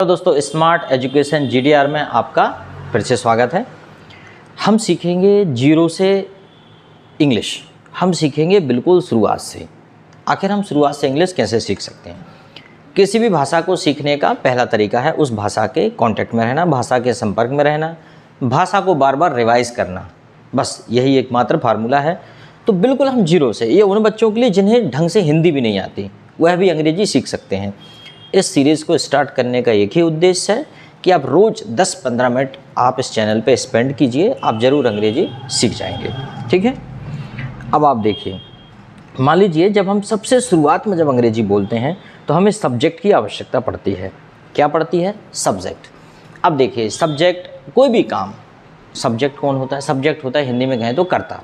तो दोस्तों smart education GDR में आपका फिर से स्वागत है। हम सीखेंगे जीरो से इंग्लिश। हम सीखेंगे बिल्कुल शुरुआत से। आखिर हम शुरुआत से इंग्लिश कैसे सीख सकते हैं? किसी भी भाषा को सीखने का पहला तरीका है उस भाषा के कांटेक्ट में रहना, भाषा के संपर्क में रहना, भाषा को बार बार रिवाइज करना। बस यही एकमात्र फार्मूला है। तो बिल्कुल हम जीरो से, ये उन बच्चों के लिए जिन्हें ढंग से हिंदी भी नहीं आती, वह भी अंग्रेजी सीख सकते हैं। इस सीरीज़ को स्टार्ट करने का एक ही उद्देश्य है कि आप रोज़ 10-15 मिनट आप इस चैनल पे स्पेंड कीजिए, आप ज़रूर अंग्रेजी सीख जाएंगे। ठीक है, अब आप देखिए, मान लीजिए जब हम सबसे शुरुआत में जब अंग्रेजी बोलते हैं तो हमें सब्जेक्ट की आवश्यकता पड़ती है। क्या पड़ती है? सब्जेक्ट। अब देखिए, सब्जेक्ट कोई भी काम, सब्जेक्ट कौन होता है? सब्जेक्ट होता है हिंदी में कहें तो कर्ता।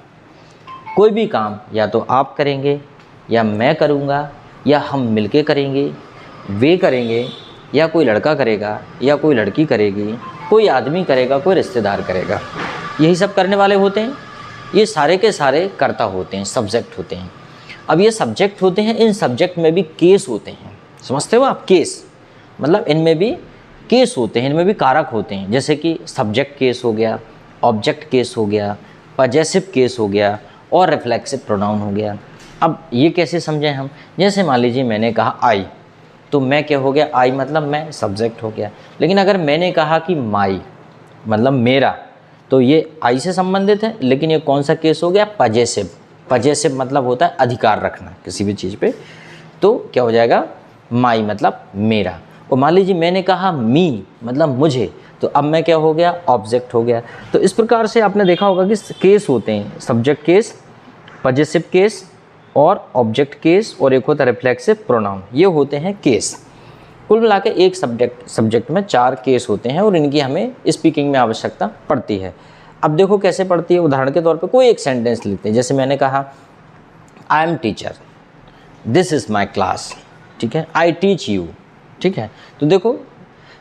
कोई भी काम या तो आप करेंगे या मैं करूँगा या हम मिलके करेंगे, वे करेंगे या कोई लड़का करेगा या कोई लड़की करेगी, कोई आदमी करेगा, कोई रिश्तेदार करेगा, यही सब करने वाले होते हैं। ये सारे के सारे कर्ता होते हैं, सब्जेक्ट होते हैं। अब ये सब्जेक्ट होते हैं, इन सब्जेक्ट में भी केस होते हैं। समझते हो आप? केस मतलब इनमें भी केस होते हैं, इनमें भी कारक होते हैं। जैसे कि सब्जेक्ट केस हो गया, ऑब्जेक्ट केस हो गया, पजेसिव केस हो गया और रिफ्लेक्सिव प्रोनाउन हो गया। अब ये कैसे समझें हम? जैसे मान लीजिए मैंने कहा आई, तो मैं क्या हो गया? आई मतलब मैं, सब्जेक्ट हो गया। लेकिन अगर मैंने कहा कि माई मतलब मेरा, तो ये आई से संबंधित है, लेकिन ये कौन सा केस हो गया? पजेसिव। पजेसिव मतलब होता है अधिकार रखना किसी भी चीज़ पे। तो क्या हो जाएगा? माई मतलब मेरा। और मान लीजिए मैंने कहा मी मतलब मुझे, तो अब मैं क्या हो गया? ऑब्जेक्ट हो गया। तो इस प्रकार से आपने देखा होगा कि केस होते हैं, सब्जेक्ट केस, पजेसिव केस और ऑब्जेक्ट केस, और एक होता है रिफ्लेक्सिव प्रोनाउन। ये होते हैं केस। कुल मिला के एक सब्जेक्ट में 4 केस होते हैं और इनकी हमें स्पीकिंग में आवश्यकता पड़ती है। अब देखो कैसे पड़ती है। उदाहरण के तौर पे कोई एक सेंटेंस लिखते हैं। जैसे मैंने कहा I am teacher, this is my class. ठीक है, आई टीच यू। ठीक है, तो देखो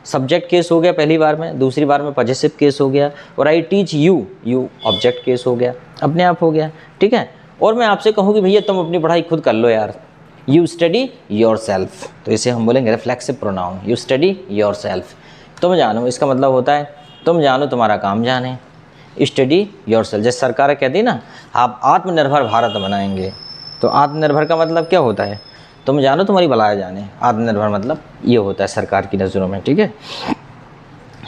सब्जेक्ट केस हो गया पहली बार में, दूसरी बार में पजेसिव केस हो गया, और I teach you, you object case हो गया, अपने आप हो गया। ठीक है, और मैं आपसे कहूँ कि भैया तुम अपनी पढ़ाई खुद कर लो यार, यू स्टडी योर सेल्फ, तो इसे हम बोलेंगे reflexive pronoun, you study your self. तुम जानो, इसका मतलब होता है तुम जानो तुम्हारा काम जाने। स्टडी योर सेल्फ, जैसे सरकार कहती है ना, आप आत्मनिर्भर भारत बनाएंगे, तो आत्मनिर्भर का मतलब क्या होता है? तुम जानो तुम्हारी भलाई जाने। आत्मनिर्भर मतलब ये होता है सरकार की नज़रों में। ठीक है,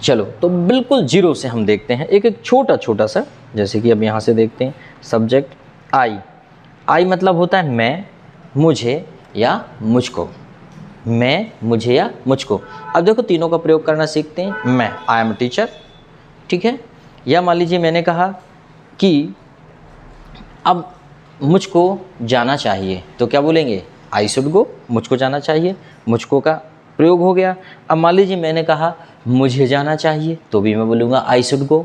चलो तो बिल्कुल जीरो से हम देखते हैं एक एक छोटा सा। जैसे कि अब यहाँ से देखते हैं सब्जेक्ट आई। आई मतलब होता है मैं, मुझे या मुझको। मैं, मुझे या मुझको। अब देखो तीनों का प्रयोग करना सीखते हैं। मैं, आई एम टीचर। ठीक है, या मान लीजिए मैंने कहा कि अब मुझको जाना चाहिए, तो क्या बोलेंगे? आई शुड गो, मुझको जाना चाहिए, मुझको का प्रयोग हो गया। अब मान लीजिए मैंने कहा मुझे जाना चाहिए, तो भी मैं बोलूँगा आई शुड गो।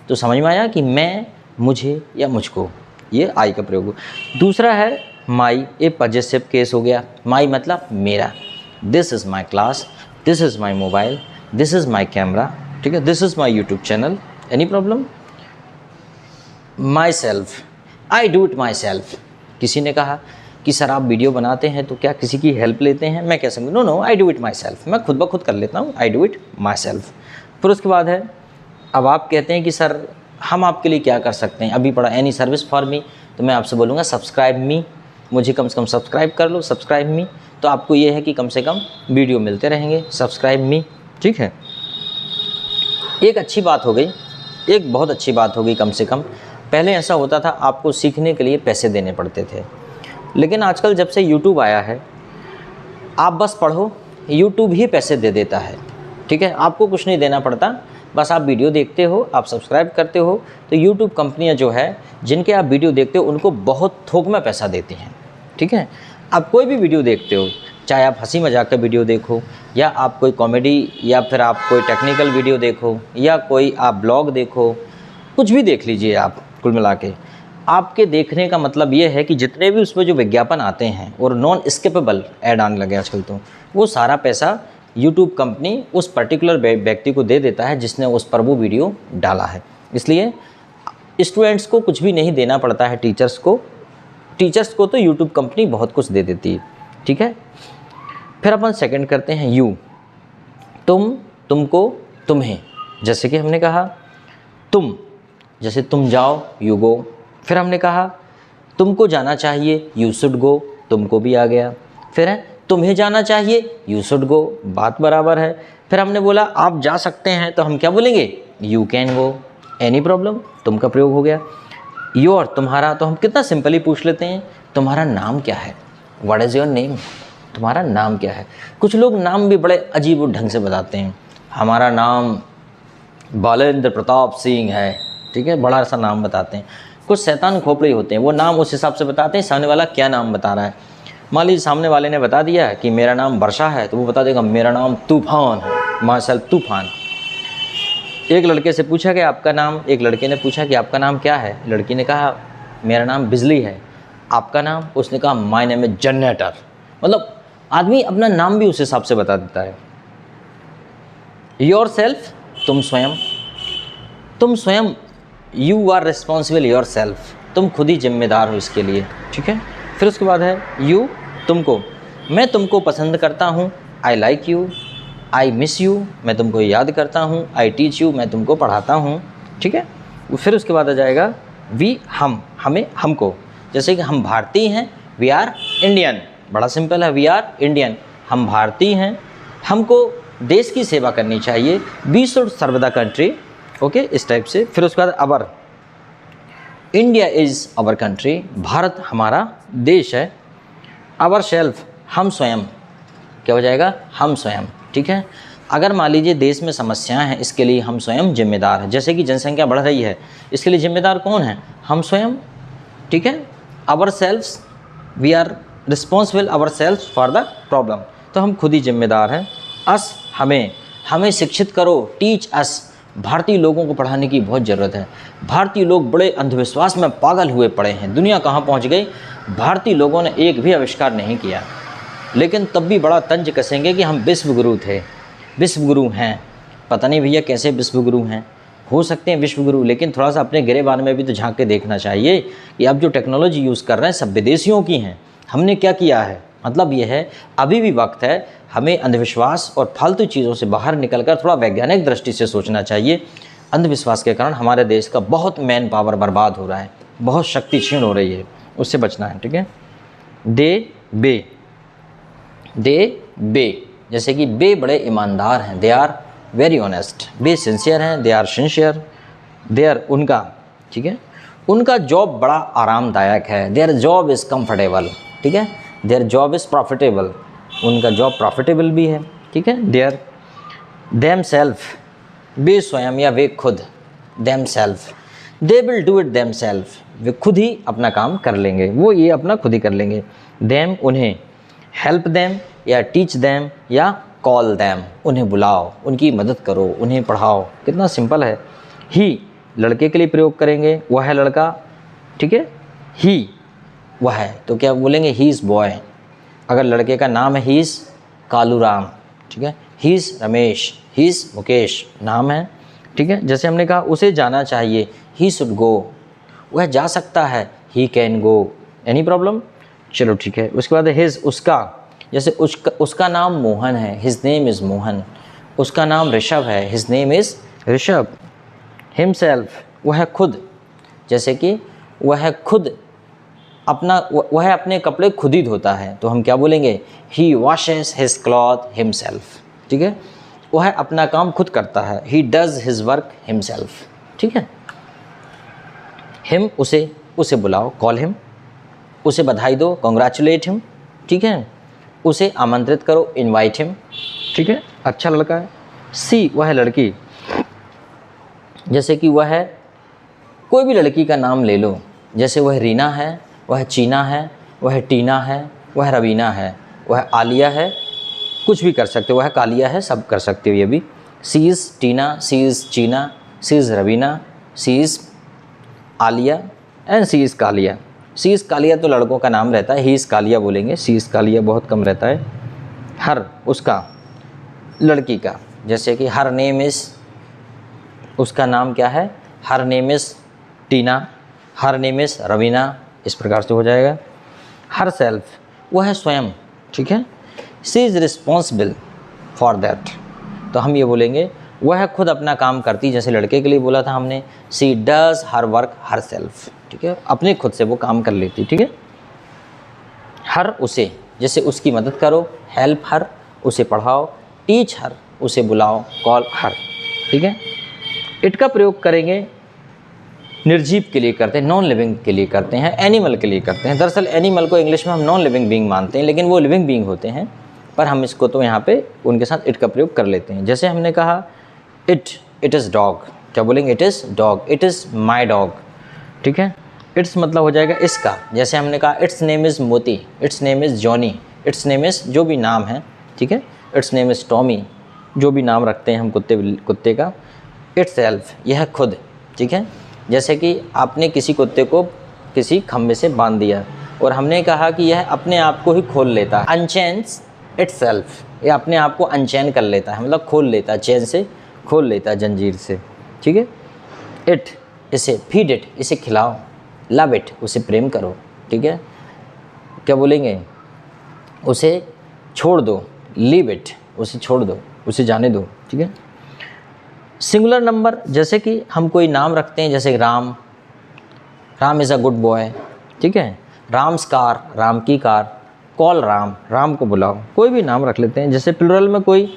तो समझ में आया कि मैं, मुझे या मुझको, ये आई का प्रयोग हो। दूसरा है माई, ये पजेसिव केस हो गया। माई मतलब मेरा। This is my class, this is my mobile, this is my camera. ठीक है, this is my YouTube channel. Any problem? My self, I do it my self. किसी ने कहा कि सर आप वीडियो बनाते हैं तो क्या किसी की हेल्प लेते हैं? मैं कह सकूँ no, I do it myself, मैं खुद ब खुद कर लेता हूँ, I do it myself. फिर उसके बाद है, अब आप कहते हैं कि सर हम आपके लिए क्या कर सकते हैं? अभी पढ़ा एनी सर्विस फॉर मी, तो मैं आपसे बोलूँगा सब्सक्राइब मी, मुझे कम से कम सब्सक्राइब कर लो, सब्सक्राइब मी। तो आपको ये है कि कम से कम वीडियो मिलते रहेंगे, सब्सक्राइब मी। ठीक है, एक अच्छी बात हो गई, एक बहुत अच्छी बात हो गई। कम से कम पहले ऐसा होता था, आपको सीखने के लिए पैसे देने पड़ते थे, लेकिन आजकल जब से यूट्यूब आया है, आप बस पढ़ो, यूट्यूब ही पैसे दे देता है। ठीक है, आपको कुछ नहीं देना पड़ता, बस आप वीडियो देखते हो, आप सब्सक्राइब करते हो, तो यूट्यूब कंपनियां जो है जिनके आप वीडियो देखते हो उनको बहुत थोक में पैसा देती हैं। ठीक है, आप कोई भी वीडियो देखते हो, चाहे आप हंसी मजाक का वीडियो देखो, या आप कोई कॉमेडी, या फिर आप कोई टेक्निकल वीडियो देखो, या कोई आप ब्लॉग देखो, कुछ भी देख लीजिए आप, कुल मिला के आपके देखने का मतलब ये है कि जितने भी उसमें जो विज्ञापन आते हैं और नॉन स्किपेबल ऐड आने लगे आजकल, तो वो सारा पैसा यूट्यूब कंपनी उस पर्टिकुलर व्यक्ति को दे देता है जिसने उस पर वो वीडियो डाला है। इसलिए स्टूडेंट्स को कुछ भी नहीं देना पड़ता है, टीचर्स को तो यूट्यूब कंपनी बहुत कुछ दे देती है। ठीक है, फिर अपन सेकंड करते हैं यू। तुम तुमको, तुम्हें। जैसे कि हमने कहा तुम, जैसे तुम जाओ, यू गो। फिर हमने कहा तुमको जाना चाहिए, यू शुड गो, तुमको भी आ गया। फिर है तुम्हें जाना चाहिए, यू शुड गो, बात बराबर है। फिर हमने बोला आप जा सकते हैं, तो हम क्या बोलेंगे, you can go. Any problem, तुम का प्रयोग हो गया। योर, तुम्हारा, तो हम कितना सिंपली पूछ लेते हैं, तुम्हारा नाम क्या है, व्हाट इज़ योर नेम, तुम्हारा नाम क्या है। कुछ लोग नाम भी बड़े अजीब ढंग से बताते हैं, हमारा नाम बालेंद्र प्रताप सिंह है, ठीक है, बड़ा सा नाम बताते हैं। कुछ शैतान खोपड़ी होते हैं, वो नाम उस हिसाब से बताते हैं सामने वाला क्या नाम बता रहा है। मान लीजिए सामने वाले ने बता दिया कि मेरा नाम वर्षा है, तो वो बता देगा मेरा नाम तूफान है, माशाअल्लाह तूफान। एक लड़के से पूछा कि आपका नाम, एक लड़के ने पूछा कि आपका नाम क्या है, लड़की ने कहा मेरा नाम बिजली है, आपका नाम, उसने कहा माय नेम इज जनरेटर। मतलब आदमी अपना नाम भी उस हिसाब से बता देता है। योर सेल्फ, तुम स्वयं, तुम स्वयं, you are responsible yourself, तुम खुद ही जिम्मेदार हो इसके लिए, ठीक है। फिर उसके बाद है यू, तुमको, मैं तुमको पसंद करता हूँ, I like you, I miss you, मैं तुमको याद करता हूँ, आई टीच यू, मैं तुमको पढ़ाता हूँ, ठीक है। फिर उसके बाद आ जाएगा वी, हम, हमें, हमको। जैसे कि हम भारतीय हैं, वी आर इंडियन, बड़ा सिंपल है, वी आर इंडियन, हम भारतीय हैं, हमको देश की सेवा करनी चाहिए, we should serve the country, okay, इस टाइप से। फिर उसके बाद our, India is our country, भारत हमारा देश है। अवर सेल्फ, हम स्वयं, क्या हो जाएगा, हम स्वयं, ठीक है। अगर मान लीजिए देश में समस्याएं हैं, इसके लिए हम स्वयं जिम्मेदार हैं। जैसे कि जनसंख्या बढ़ रही है, इसके लिए जिम्मेदार कौन है, हम स्वयं, ठीक है। Ourselves, we are responsible ourselves for the problem, तो हम खुद ही जिम्मेदार हैं। अस, हमें, हमें शिक्षित करो, टीच अस, भारतीय लोगों को पढ़ाने की बहुत ज़रूरत है। भारतीय लोग बड़े अंधविश्वास में पागल हुए पड़े हैं, दुनिया कहाँ पहुँच गई। भारतीय लोगों ने एक भी आविष्कार नहीं किया, लेकिन तब भी बड़ा तंज कसेंगे कि हम विश्व गुरु थे, विश्व गुरु हैं। पता नहीं भैया कैसे विश्व गुरु हैं, हो सकते हैं विश्व गुरु, लेकिन थोड़ा सा अपने गिरेबान में भी तो झांक के देखना चाहिए कि अब जो टेक्नोलॉजी यूज़ कर रहे हैं सब विदेशियों की हैं, हमने क्या किया है। मतलब ये है अभी भी वक्त है, हमें अंधविश्वास और फालतू चीज़ों से बाहर निकलकर थोड़ा वैज्ञानिक दृष्टि से सोचना चाहिए। अंधविश्वास के कारण हमारे देश का बहुत मैन पावर बर्बाद हो रहा है, बहुत शक्ति क्षीण हो रही है, उससे बचना है, ठीक है। दे, बे, दे, बे, जैसे कि बे बड़े ईमानदार हैं, दे आर वेरी ऑनेस्ट, बे सिंसियर हैं, they are sincere, they are, उनका, ठीक है, उनका जॉब बड़ा आरामदायक है, देयर जॉब इज़ कंफर्टेबल, ठीक है, देयर जॉब इज़ प्रॉफिटेबल, उनका जॉब प्रॉफिटेबल भी है, ठीक है। देयर, देम सेल्फ, वे स्वयं या वे खुद, them self, they will do it them self, वे खुद ही अपना काम कर लेंगे, वो ये अपना खुद ही कर लेंगे। देम, उन्हें, हेल्प देम या टीच देम या कॉल देम, उन्हें बुलाओ, उनकी मदद करो, उन्हें पढ़ाओ, कितना सिंपल है। ही, लड़के के लिए प्रयोग करेंगे, वह है लड़का, ठीक है, ही, वह है, तो क्या बोलेंगे, ही इज़ बॉय। अगर लड़के का नाम है ही इज़ कालूराम, ठीक है, he is Ramesh, he is Mukesh, नाम है, ठीक है। जैसे हमने कहा उसे जाना चाहिए, ही शुड गो, वह जा सकता है, he can go, any problem, चलो ठीक है। उसके बाद हिज, उसका, जैसे उसका नाम मोहन है, हिज नेम इज़ मोहन, उसका नाम ऋषभ है, his name is Rishabh. Himself, वह खुद, जैसे कि वह खुद अपना, वह अपने कपड़े खुद ही धोता है, तो हम क्या बोलेंगे, ही वॉशेस हिज क्लॉथ हिमसेल्फ, ठीक है, वह अपना काम खुद करता है, he does his work himself, ठीक है। हिम, उसे, उसे बुलाओ, कॉल हिम, उसे बधाई दो, कॉन्ग्रेचुलेट हिम, ठीक है, उसे आमंत्रित करो, इनवाइट हिम, ठीक है, अच्छा लड़का है। सी, वह है लड़की, जैसे कि वह है, कोई भी लड़की का नाम ले लो, जैसे वह रीना है, वह चीना है, वह टीना है, वह रवीना है, वह आलिया है, कुछ भी कर सकते हो, वह कालिया है, सब कर सकते हो ये भी। सी is Tina, she is Cheena, she is Raveena, she is Alia and she is Kalia. She is Kalia तो लड़कों का नाम रहता है, ही इज़ कालिया बोलेंगे, सी इज़ कालिया बहुत कम रहता है। हर, उसका, लड़की का, जैसे कि हर नेम इज़, उसका नाम क्या है, her name is Tina, her name is Raveena, इस प्रकार से हो जाएगा। हर सेल्फ, वह है स्वयं, ठीक है। सी इज़ रिस्पॉन्सिबल फॉर दैट, तो हम ये बोलेंगे वह खुद अपना काम करती, जैसे लड़के के लिए बोला था हमने, she does her work her self, ठीक है, अपने खुद से वो काम कर लेती, ठीक है। हर उसे, जैसे उसकी मदद करो, हेल्प हर उसे पढ़ाओ, टीच हर उसे बुलाओ, कॉल हर, ठीक है। इट का प्रयोग करेंगे निर्जीव के लिए करते हैं, नॉन लिविंग के लिए करते हैं, एनिमल के लिए करते हैं। दरअसल एनिमल को इंग्लिश में हम नॉन लिविंग बीइंग मानते हैं, लेकिन वो लिविंग बीइंग होते हैं, पर हम इसको तो यहाँ पे उनके साथ इट का प्रयोग कर लेते हैं। जैसे हमने कहा इट इज़ डॉग, क्या बोलेंगे, it is dog, it is my dog, ठीक है। इट्स मतलब हो जाएगा इसका, जैसे हमने कहा इट्स नेम इज़ मोती, it's name is Johnny, it's name is जो भी नाम है, ठीक है, इट्स नेम इज़ टॉमी, जो भी नाम रखते हैं हम कुत्ते का। इट्स सेल्फ, यह खुद, ठीक है। जैसे कि आपने किसी कुत्ते को किसी खम्भे से बांध दिया और हमने कहा कि यह अपने आप को ही खोल लेता है, अनचेन्स इट्स सेल्फ, यह अपने आप को अनचैन कर लेता है, मतलब खोल लेता है, चैन से खोल लेता है, जंजीर से, ठीक है। इट, इसे, फीड इट, इसे खिलाओ, लव इट, उसे प्रेम करो, ठीक है। क्या बोलेंगे, उसे छोड़ दो, लीव इट, उसे छोड़ दो, उसे जाने दो, ठीक है। सिंगुलर नंबर, जैसे कि हम कोई नाम रखते हैं, जैसे Ram, Ram is a good boy, ठीक है। राम्स कार, राम की कार, कॉल राम, राम को बुलाओ, कोई भी नाम रख लेते हैं। जैसे प्लुरल में कोई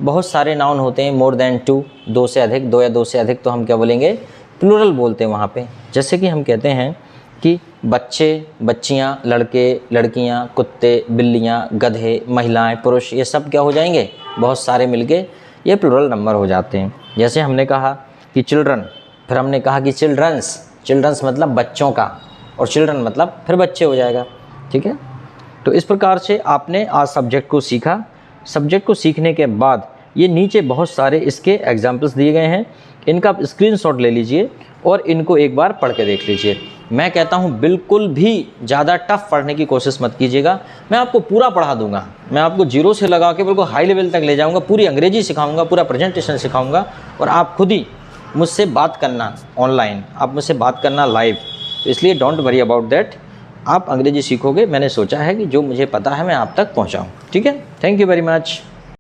बहुत सारे नाउन होते हैं, मोर देन टू, दो से अधिक, दो या दो से अधिक, तो हम क्या बोलेंगे, प्लुरल बोलते हैं वहाँ पे। जैसे कि हम कहते हैं कि बच्चे, बच्चियाँ, लड़के, लड़कियाँ, कुत्ते, बिल्लियाँ, गधे, महिलाएं, पुरुष, ये सब क्या हो जाएंगे, बहुत सारे मिलके ये प्लुरल नंबर हो जाते हैं। जैसे हमने कहा कि चिल्ड्रन, फिर हमने कहा कि चिल्ड्रंस, चिल्ड्रंस मतलब बच्चों का, और चिल्ड्रन मतलब फिर बच्चे हो जाएगा, ठीक है। तो इस प्रकार से आपने आज सब्जेक्ट को सीखा। सब्जेक्ट को सीखने के बाद ये नीचे बहुत सारे इसके एग्जाम्पल्स दिए गए हैं, इनका आप स्क्रीनशॉट ले लीजिए और इनको एक बार पढ़ के देख लीजिए। मैं कहता हूँ बिल्कुल भी ज़्यादा टफ पढ़ने की कोशिश मत कीजिएगा, मैं आपको पूरा पढ़ा दूंगा, मैं आपको जीरो से लगा के बिल्कुल हाई लेवल तक ले जाऊँगा, पूरी अंग्रेजी सिखाऊँगा, पूरा प्रेजेंटेशन सिखाऊँगा, और आप खुद ही मुझसे बात करना ऑनलाइन, आप मुझसे बात करना लाइव। तो इसलिए डोंट वरी अबाउट दैट, आप अंग्रेजी सीखोगे, मैंने सोचा है कि जो मुझे पता है मैं आप तक पहुँचाऊँ, ठीक है। Thank you very much.